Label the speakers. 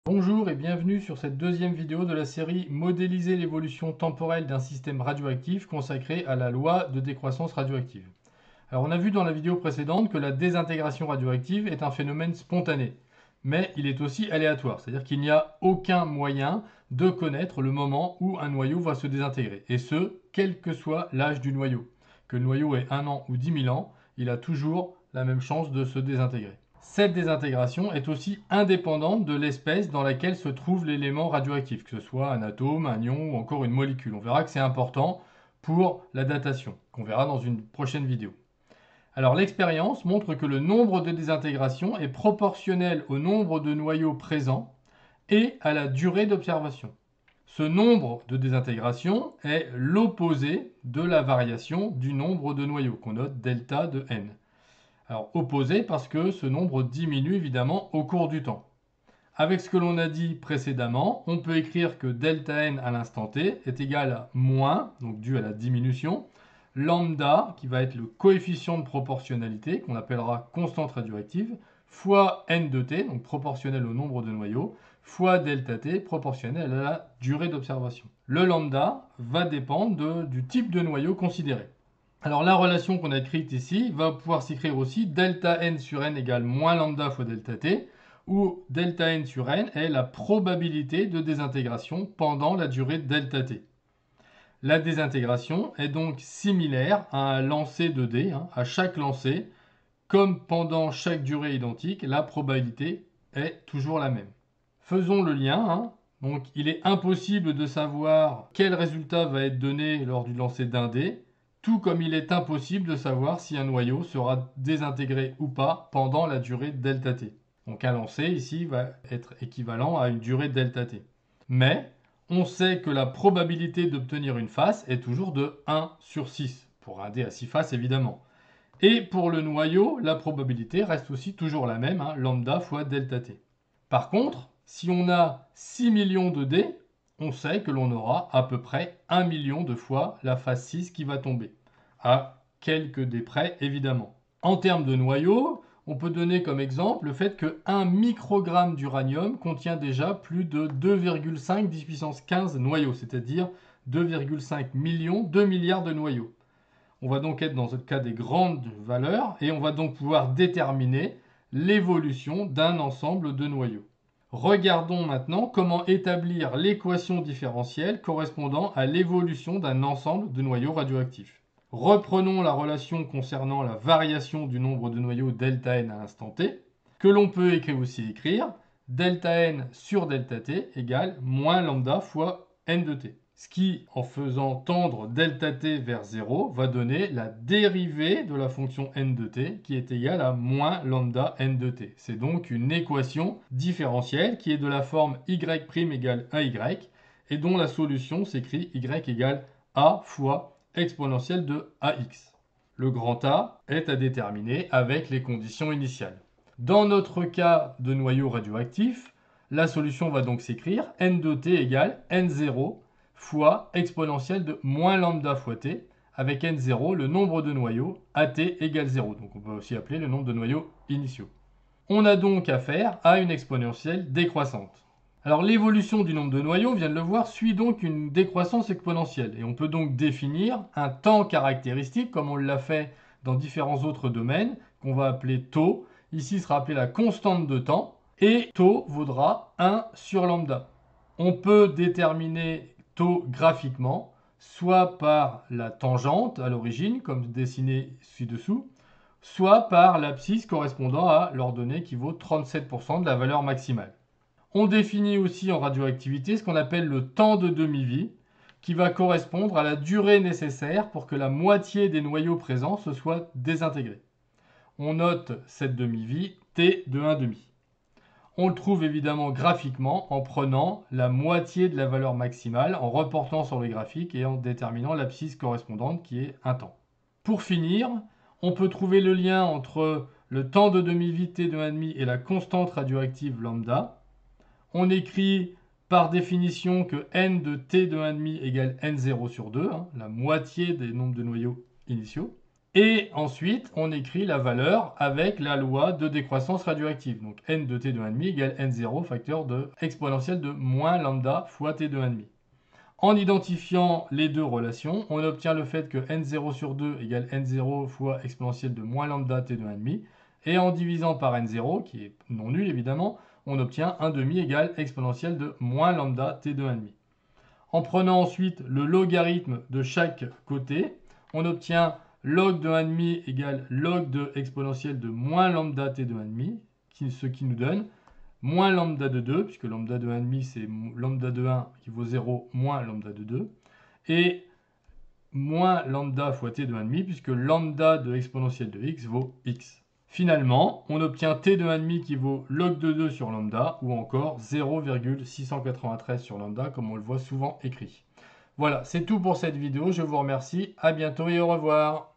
Speaker 1: Bonjour et bienvenue sur cette deuxième vidéo de la série Modéliser l'évolution temporelle d'un système radioactif consacré à la loi de décroissance radioactive. Alors on a vu dans la vidéo précédente que la désintégration radioactive est un phénomène spontané, mais il est aussi aléatoire, c'est-à-dire qu'il n'y a aucun moyen de connaître le moment où un noyau va se désintégrer, et ce, quel que soit l'âge du noyau. Que le noyau ait 1 an ou 10 000 ans, il a toujours la même chance de se désintégrer. Cette désintégration est aussi indépendante de l'espèce dans laquelle se trouve l'élément radioactif, que ce soit un atome, un ion ou encore une molécule. On verra que c'est important pour la datation, qu'on verra dans une prochaine vidéo. Alors l'expérience montre que le nombre de désintégrations est proportionnel au nombre de noyaux présents et à la durée d'observation. Ce nombre de désintégrations est l'opposé de la variation du nombre de noyaux, qu'on note delta de n. Alors opposé parce que ce nombre diminue évidemment au cours du temps. Avec ce que l'on a dit précédemment, on peut écrire que delta n à l'instant t est égal à moins, donc dû à la diminution, lambda, qui va être le coefficient de proportionnalité, qu'on appellera constante radioactive, fois n de t, donc proportionnel au nombre de noyaux, fois delta t, proportionnel à la durée d'observation. Le lambda va dépendre du type de noyau considéré. Alors la relation qu'on a écrite ici va pouvoir s'écrire aussi delta n sur n égale moins lambda fois delta t, où delta n sur n est la probabilité de désintégration pendant la durée de delta t. La désintégration est donc similaire à un lancer de dés. À chaque lancer, comme pendant chaque durée identique, la probabilité est toujours la même. Faisons le lien. Donc il est impossible de savoir quel résultat va être donné lors du lancer d'un dé, tout comme il est impossible de savoir si un noyau sera désintégré ou pas pendant la durée delta t. Donc un lancer ici va être équivalent à une durée delta t. Mais on sait que la probabilité d'obtenir une face est toujours de 1 sur 6, pour un dé à 6 faces évidemment. Et pour le noyau, la probabilité reste aussi toujours la même, lambda fois delta t. Par contre, si on a 6 millions de dés, on sait que l'on aura à peu près 1 million de fois la phase 6 qui va tomber, à quelques dés près évidemment. En termes de noyau, on peut donner comme exemple le fait que 1 microgramme d'uranium contient déjà plus de 2,5 10 puissance 15 noyaux, c'est-à-dire 2,5 millions, 2 milliards de noyaux. On va donc être dans le cas des grandes valeurs et on va donc pouvoir déterminer l'évolution d'un ensemble de noyaux. Regardons maintenant comment établir l'équation différentielle correspondant à l'évolution d'un ensemble de noyaux radioactifs. Reprenons la relation concernant la variation du nombre de noyaux delta n à l'instant t, que l'on peut aussi écrire delta n sur delta t égale moins lambda fois n de t. Ce qui, en faisant tendre delta t vers 0, va donner la dérivée de la fonction n de t qui est égale à moins lambda n de t. C'est donc une équation différentielle qui est de la forme y' égale ay et dont la solution s'écrit y égale a fois exponentielle de ax. Le grand A est à déterminer avec les conditions initiales. Dans notre cas de noyau radioactif, la solution va donc s'écrire n de t égale n0 fois exponentielle de moins lambda fois t, avec n0 le nombre de noyaux, at égale 0. Donc on peut aussi appeler le nombre de noyaux initiaux. On a donc affaire à une exponentielle décroissante. Alors l'évolution du nombre de noyaux, on vient de le voir, suit donc une décroissance exponentielle. Et on peut donc définir un temps caractéristique, comme on l'a fait dans différents autres domaines, qu'on va appeler taux. Ici sera appelé la constante de temps. Et taux vaudra 1 sur lambda. On peut déterminer taux graphiquement, soit par la tangente à l'origine, comme dessiné ci-dessous, soit par l'abscisse correspondant à l'ordonnée qui vaut 37% de la valeur maximale. On définit aussi en radioactivité ce qu'on appelle le temps de demi-vie, qui va correspondre à la durée nécessaire pour que la moitié des noyaux présents se soient désintégrés. On note cette demi-vie T de 1,5. On le trouve évidemment graphiquement en prenant la moitié de la valeur maximale, en reportant sur le graphique et en déterminant l'abscisse correspondante qui est un temps. Pour finir, on peut trouver le lien entre le temps de demi-vie T de 1,5 et la constante radioactive lambda. On écrit par définition que n de T de 1,5 égale n0 sur 2, la moitié des nombres de noyaux initiaux. Et ensuite, on écrit la valeur avec la loi de décroissance radioactive. Donc n de t de 1,5 égale n0 facteur de exponentielle de moins lambda fois t de 1,5. En identifiant les deux relations, on obtient le fait que n0 sur 2 égale n0 fois exponentielle de moins lambda t de 1,5. Et en divisant par n0, qui est non nul évidemment, on obtient 1,5 égale exponentielle de moins lambda t de 1,5. En prenant ensuite le logarithme de chaque côté, on obtient log de 1,5 égale log de exponentielle de moins lambda t de 1,5, ce qui nous donne moins lambda de 2, puisque lambda de 1,5 c'est lambda de 1 qui vaut 0 moins lambda de 2, et moins lambda fois t de 1,5, puisque lambda de exponentielle de x vaut x. Finalement, on obtient t de 1,5 qui vaut log de 2 sur lambda, ou encore 0,693 sur lambda, comme on le voit souvent écrit. Voilà, c'est tout pour cette vidéo, je vous remercie, à bientôt et au revoir.